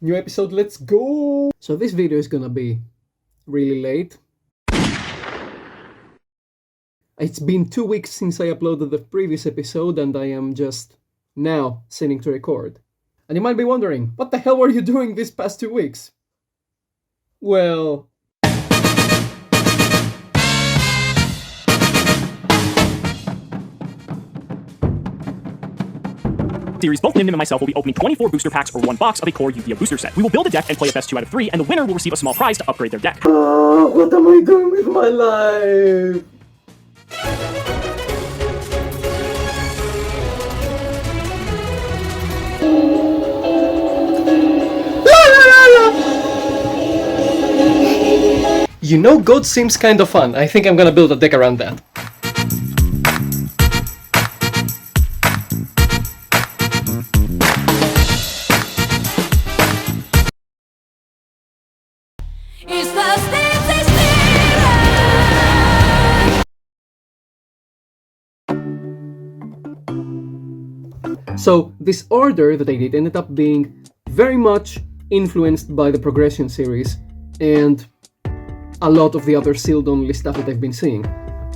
New episode, let's go! So this video is gonna be really late. It's been 2 weeks since I uploaded the previous episode and I am just now sitting to record. And you might be wondering, what the hell were you doing these past 2 weeks? Well... Series, both Nim and myself will be opening 24 booster packs or one box of a core Yu-Gi-Oh! Booster set. We will build a deck and play a best 2 out of 3, and the winner will receive a small prize to upgrade their deck. what am I doing with my life? You know, God seems kind of fun. I think I'm gonna build a deck around that. So this order that I did ended up being very much influenced by the Progression series and a lot of the other sealed only stuff that I've been seeing.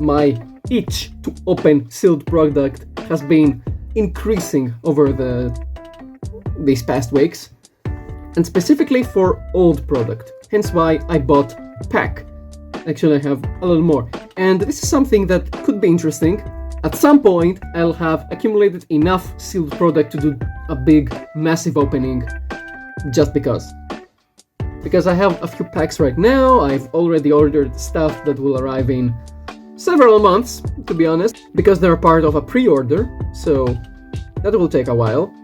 My itch to open sealed product has been increasing over these past weeks, and specifically for old product, hence why I bought pack. Actually, I have a little more, and this is something that could be interesting. At some point, I'll have accumulated enough sealed product to do a big, massive opening, just because. Because I have a few packs right now, I've already ordered stuff that will arrive in several months, to be honest, because they're part of a pre-order, so that will take a while.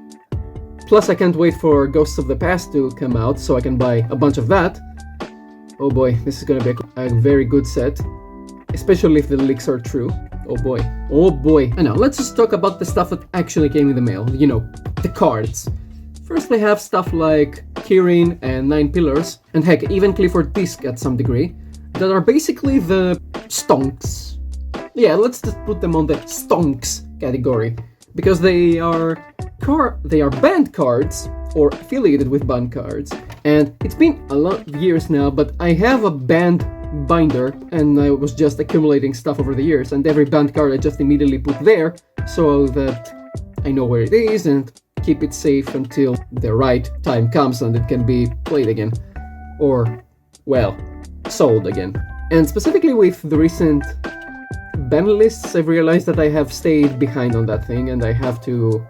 Plus, I can't wait for Ghosts of the Past to come out, so I can buy a bunch of that. Oh boy, this is gonna be a very good set, especially if the leaks are true. Oh boy. Oh boy. And now, let's just talk about the stuff that actually came in the mail. You know, the cards. First, they have stuff like Kirin and 9 Pillars, and heck, even Clifford Disc at some degree, that are basically the stonks. Yeah, let's just put them on the stonks category, because they are banned cards, or affiliated with banned cards. And it's been a lot of years now, but I have a banned binder, and I was just accumulating stuff over the years, and every banned card I just immediately put there, so that I know where it is, and keep it safe until the right time comes and it can be played again. Or, well, sold again. And specifically with the recent ban lists, I've realized that I have stayed behind on that thing, and I have to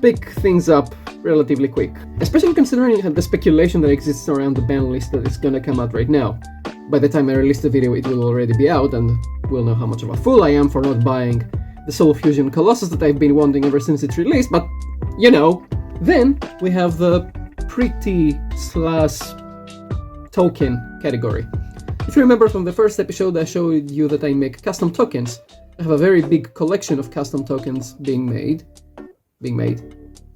pick things up relatively quick. Especially considering the speculation that exists around the ban list that is gonna come out right now. By the time I release the video, it will already be out, and we'll know how much of a fool I am for not buying the Soul Fusion Colossus that I've been wanting ever since it's released, but, you know. Then, we have the pretty / token category. If you remember from the first episode, I showed you that I make custom tokens. I have a very big collection of custom tokens being made,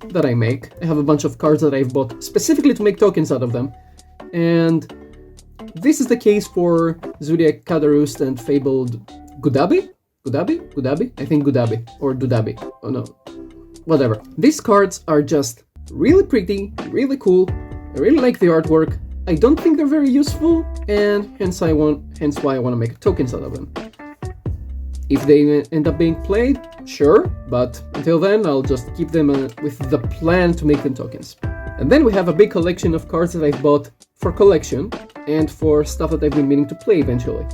that I make. I have a bunch of cards that I've bought specifically to make tokens out of them, and this is the case for Zodiac Kadarust and Fabled Gudabi? I think Gudabi, or Dudabi, oh no, whatever. These cards are just really pretty, really cool, I really like the artwork, I don't think they're very useful, and hence why I want to make tokens out of them. If they end up being played, sure, but until then I'll just keep them with the plan to make them tokens. And then we have a big collection of cards that I've bought for collection, and for stuff that I've been meaning to play eventually.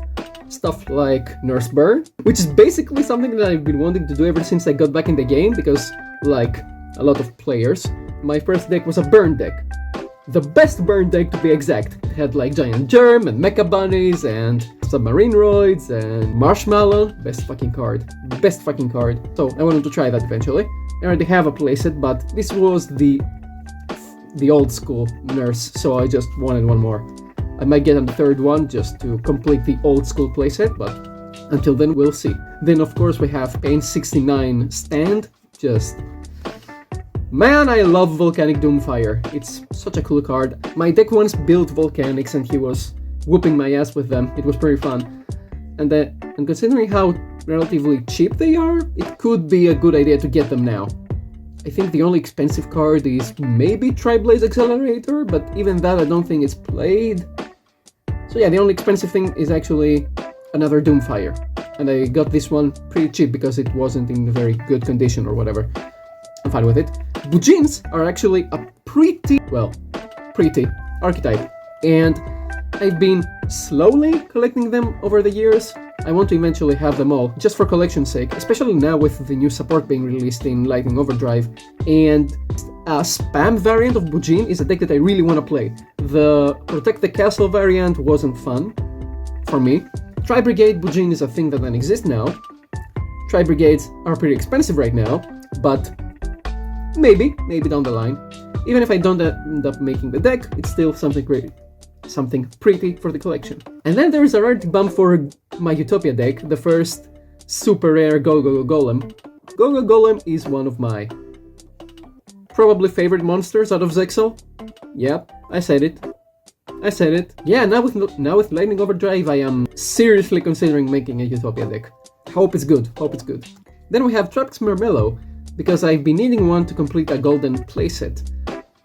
Stuff like Nurse Burn, which is basically something that I've been wanting to do ever since I got back in the game, because, like a lot of players, my first deck was a burn deck. The best burn deck, to be exact. It had like Giant Germ and Mecha Bunnies and Submarine Roids and Marshmallow. Best fucking card. So I wanted to try that eventually. I already have a playset, but this was the old school Nurse, so I just wanted one more. I might get a third one just to complete the old school playset, but until then we'll see. Then of course we have Pain 69 Stand. Man, I love Volcanic Doomfire. It's such a cool card. My deck once built Volcanics and he was whooping my ass with them. It was pretty fun. And considering how relatively cheap they are, it could be a good idea to get them now. I think the only expensive card is maybe Tri-Blaze Accelerator, but even that I don't think it's played. So yeah, the only expensive thing is actually another Doomfire. And I got this one pretty cheap because it wasn't in very good condition or whatever. I'm fine with it. Bujins are actually a pretty archetype. And I've been slowly collecting them over the years. I want to eventually have them all, just for collection's sake, especially now with the new support being released in Lightning Overdrive. And a spam variant of Bujin is a deck that I really want to play. The Protect the Castle variant wasn't fun for me. Tri-Brigade Bujin is a thing that doesn't exist now. Tri-Brigades are pretty expensive right now, but maybe down the line. Even if I don't end up making the deck, it's still something great. Something pretty for the collection. And then there's a rarity bump for my Utopia deck, the first super rare Go-Go Golem. Go-Go Golem is one of my probably favorite monsters out of Zexal. Yep, I said it. Yeah, now with Lightning Overdrive, I am seriously considering making a Utopia deck. Hope it's good. Then we have Trapped Mermello, because I've been needing one to complete a golden playset.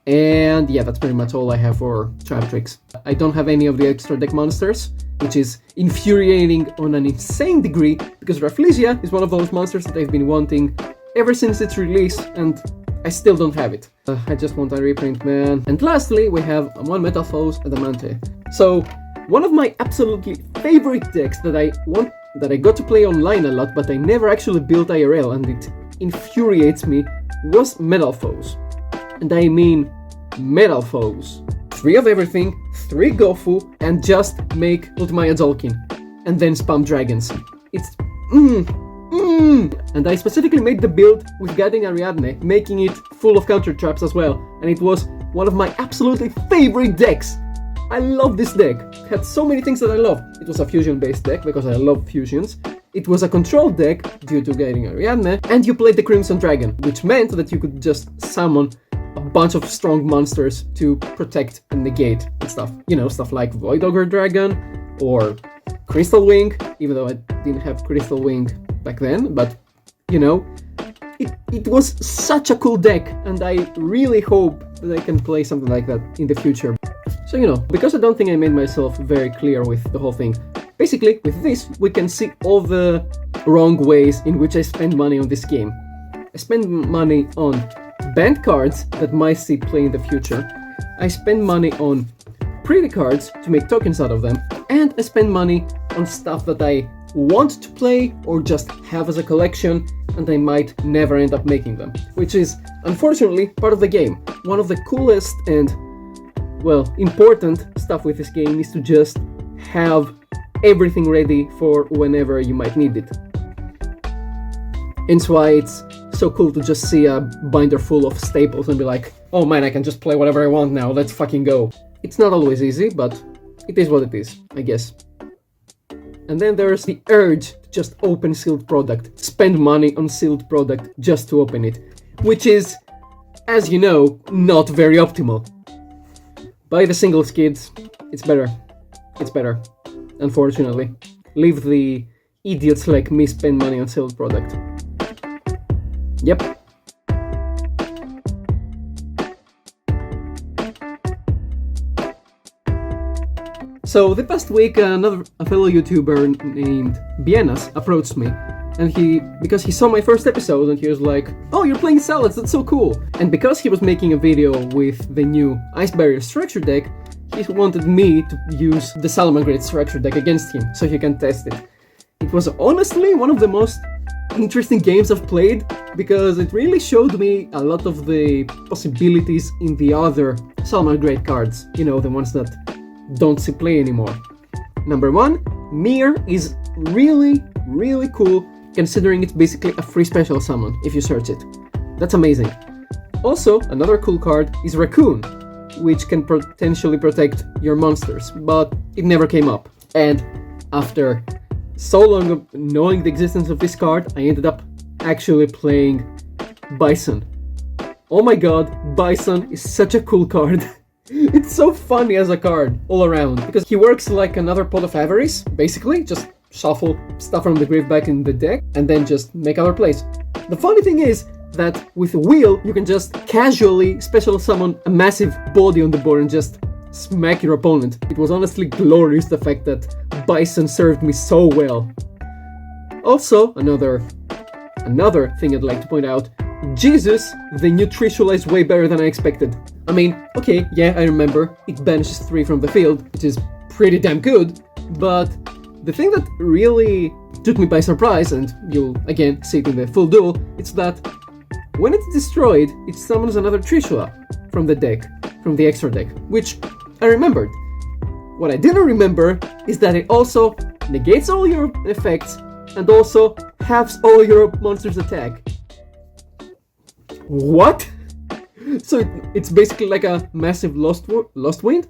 And yeah, that's pretty much all I have for Trap Tricks. I don't have any of the extra deck monsters, which is infuriating on an insane degree, because Rafflesia is one of those monsters that I've been wanting ever since its release, and I still don't have it. I just want a reprint, man. And lastly, we have one Metal Foes Adamante. So, one of my absolutely favorite decks that I got to play online a lot, but I never actually built IRL, and it infuriates me, was Metal Foes. And I mean Metal Foes. 3 of everything, 3 Gofu, and just make Ultimaya Zolkin. And then spam dragons. It's And I specifically made the build with Guiding Ariadne, making it full of counter traps as well. And it was one of my absolutely favorite decks. I love this deck. It had so many things that I love. It was a fusion-based deck because I love fusions. It was a control deck due to Guiding Ariadne, and you played the Crimson Dragon, which meant that you could just summon a bunch of strong monsters to protect and negate and stuff. You know, stuff like Void Ogre Dragon or Crystal Wing, even though I didn't have Crystal Wing back then, but you know, it was such a cool deck, and I really hope that I can play something like that in the future. So, you know, because I don't think I made myself very clear with the whole thing, basically, with this, we can see all the wrong ways in which I spend money on this game. I spend money on banned cards that might see play in the future. I spend money on pretty cards to make tokens out of them, and I spend money on stuff that I want to play or just have as a collection, and I might never end up making them, which is unfortunately part of the game. One of the coolest and, well, important stuff with this game is to just have everything ready for whenever you might need it. Hence why it's so cool to just see a binder full of staples and be like, oh man, I can just play whatever I want now, let's fucking go. It's not always easy, but it is what it is, I guess. And then there's the urge to just open sealed product, spend money on sealed product just to open it, which is, as you know, not very optimal. Buy the singles, kids. It's better. It's better. Unfortunately. Leave the idiots like me spend money on sealed product. Yep. So the past week, a fellow YouTuber named Bienas approached me, and because he saw my first episode, and he was like, "Oh, you're playing Salads, that's so cool!" And because he was making a video with the new Ice Barrier structure deck, he wanted me to use the Salamangreat structure deck against him, so he can test it. It was honestly one of the most interesting games I've played, because it really showed me a lot of the possibilities in the other Salamangreat cards, you know, the ones that don't see play anymore. Number 1, Mir is really, really cool, considering it's basically a free special summon if you search it. That's amazing. Also, another cool card is Raccoon, which can potentially protect your monsters, but it never came up. And after so long of knowing the existence of this card, I ended up actually playing Bison. Oh my god, Bison is such a cool card. It's so funny as a card, all around, because he works like another Pot of Avarice, basically, just shuffle stuff from the grave back in the deck, and then just make other plays. The funny thing is, that with a wheel you can just casually special summon a massive body on the board and just smack your opponent. It was honestly glorious, the fact that Bison served me so well. Also, another thing I'd like to point out, Jesus, the new Trishula is way better than I expected. I mean, okay, yeah, I remember, it banishes 3 from the field, which is pretty damn good, but the thing that really took me by surprise, and you'll again see it in the full duel, it's that when it's destroyed, it summons another Trishula from the deck, from the extra deck, which I remembered. What I didn't remember is that it also negates all your effects and also halves all your monster's attack. What? So it's basically like a massive lost wind?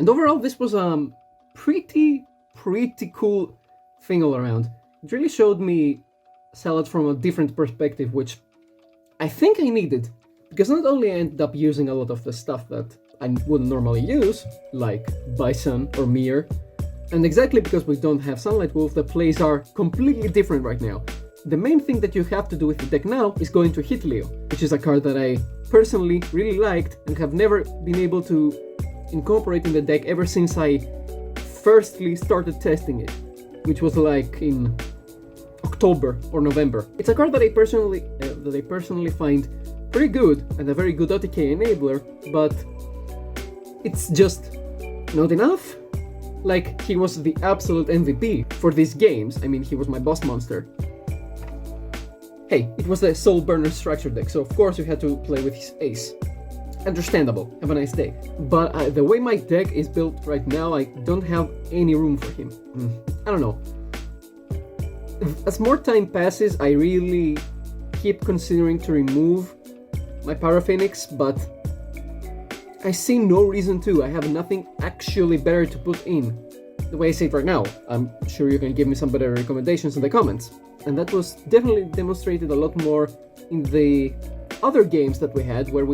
And overall, this was pretty cool thing all around. It really showed me Salad from a different perspective, which I think I needed. Because not only I ended up using a lot of the stuff that I wouldn't normally use, like Bison or Mir, and exactly because we don't have Sunlight Wolf, the plays are completely different right now. The main thing that you have to do with the deck now is going to Hitleo, which is a card that I personally really liked and have never been able to incorporate in the deck ever since I firstly started testing it, which was like in October or November. It's a card that I personally find pretty good and a very good OTK enabler, but it's just not enough. Like, he was the absolute MVP for these games. I mean, he was my boss monster. Hey, it was the Soul Burner structure deck, so of course you had to play with his ace. Understandable, have a nice day. But the way my deck is built right now, I don't have any room for him. I don't know. As more time passes, I really keep considering to remove my Paraphoenix, but I see no reason to. I have nothing actually better to put in. The way I say it right now, I'm sure you can give me some better recommendations in the comments. And that was definitely demonstrated a lot more in the other games that we had, where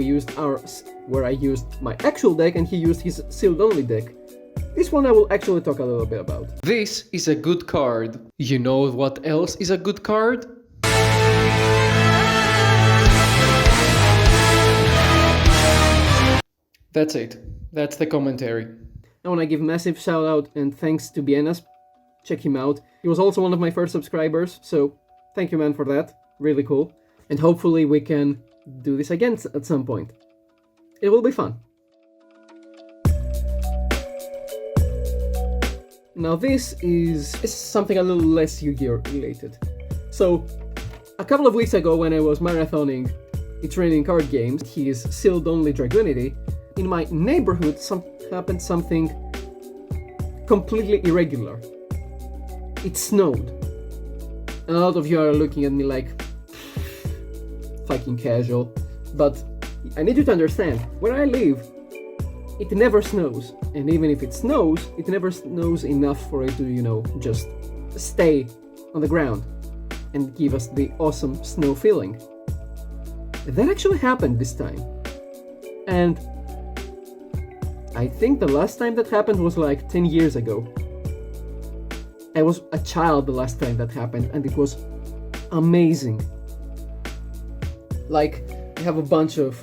I used my actual deck and he used his sealed only deck. This one I will actually talk a little bit about. This is a good card. You know what else is a good card? That's it. That's the commentary. I want to give massive shout out and thanks to Bienas. Check him out. He was also one of my first subscribers, so thank you, man, for that. Really cool. And hopefully we can do this again at some point. It will be fun. Now this is something a little less Yu-Gi-Oh related. So, a couple of weeks ago when I was marathoning training card games, his sealed only Dragonity, in my neighborhood happened something completely irregular. It snowed. And a lot of you are looking at me like, fucking casual. But I need you to understand, where I live, it never snows. And even if it snows, it never snows enough for it to, just stay on the ground and give us the awesome snow feeling. That actually happened this time. And I think the last time that happened was like 10 years ago. I was a child the last time that happened, and it was amazing. Like, I have a bunch of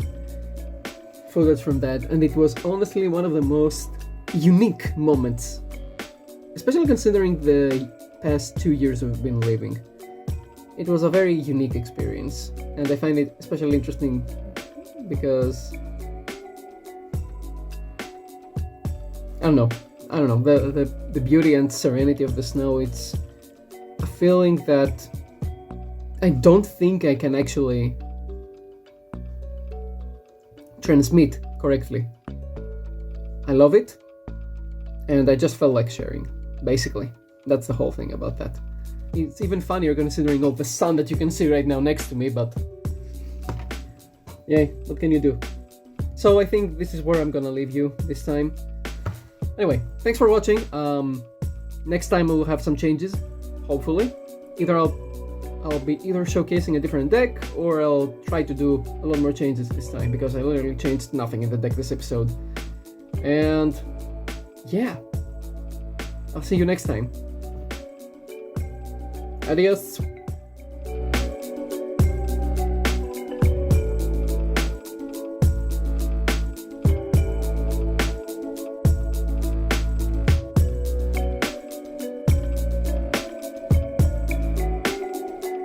footage from that, and it was honestly one of the most unique moments, especially considering the past 2 years we've been living. It was a very unique experience, and I find it especially interesting because I don't know, the beauty and serenity of the snow, it's a feeling that I don't think I can actually transmit correctly. I love it, and I just felt like sharing, basically. That's the whole thing about that. It's even funnier considering all the sun that you can see right now next to me, but yay, what can you do? So I think this is where I'm gonna leave you this time. Anyway, thanks for watching. Next time we'll have some changes, hopefully. Either I'll be either showcasing a different deck, or I'll try to do a lot more changes this time, because I literally changed nothing in the deck this episode. And yeah, I'll see you next time. Adios.